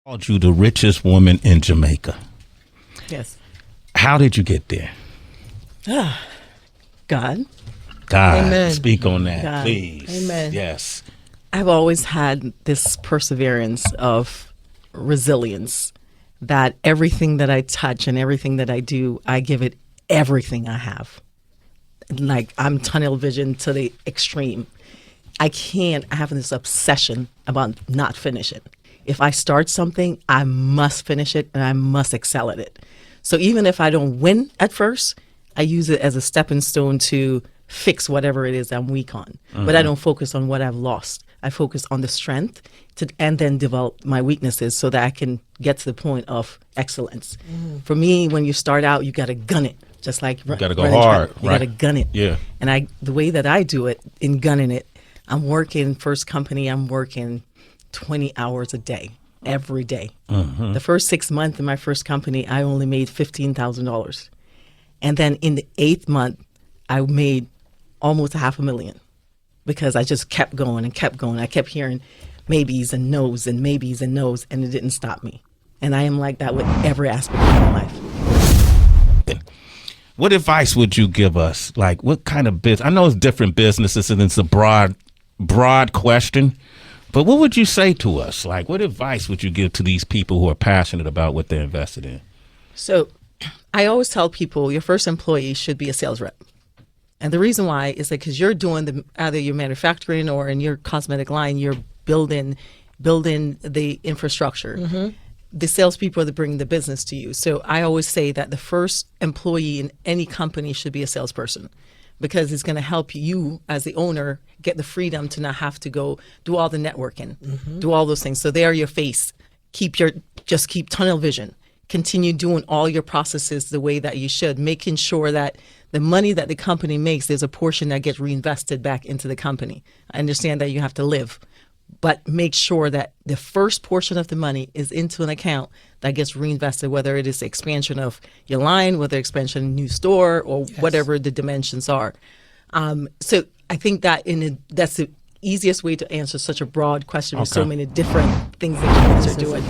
Called you the richest woman in Jamaica. Yes. How did you get there? God. God, Amen. speak on that, God. please. Amen. Yes. I've always had this perseverance of resilience that everything that I touch and everything that I do, I give it everything I have. Like I'm tunnel vision to the extreme. I have this obsession about not finishing. If I start something, I must finish it and I must excel at it. So even if I don't win at first, I use it as a stepping stone to fix whatever it is I'm weak on. But I don't focus on what I've lost. I focus on the strength and then develop my weaknesses so that I can get to the point of excellence. For me, when you start out, you got to gun it. Just like You got to go running hard. track. You got to gun it. Yeah. And the way that I do it in gunning it, I'm working first company, I'm working 20 hours a day, every day. The first 6 months in my first company, I only made $15,000. And then in the 8th month, I made almost $500,000 because I just kept going and kept going. I kept hearing maybes and no's and maybes and no's, and it didn't stop me. And I am like that with every aspect of my life. What advice would you give us? Like, what kind of business? I know it's different businesses and it's a broad question, but what would you say to us? Like, what advice would you give to these people who are passionate about what they're invested in? So I always tell people your first employee should be a sales rep. And the reason why is that because you're doing either you're manufacturing or in your cosmetic line, you're building the infrastructure. The salespeople are bringing the business to you. So I always say that the first employee in any company should be a salesperson because it's going to help you as the owner get the freedom to not have to go do all the networking, do all those things. So they are your face. Keep tunnel vision. Continue doing all your processes the way that you should, making sure that the money that the company makes, there's a portion that gets reinvested back into the company. I understand that you have to live, but make sure that the first portion of the money is into an account that gets reinvested, whether it is the expansion of your line, whether expansion of a new store, or whatever the dimensions are. So I think that that's the easiest way to answer such a broad question with so many different things that you guys are doing.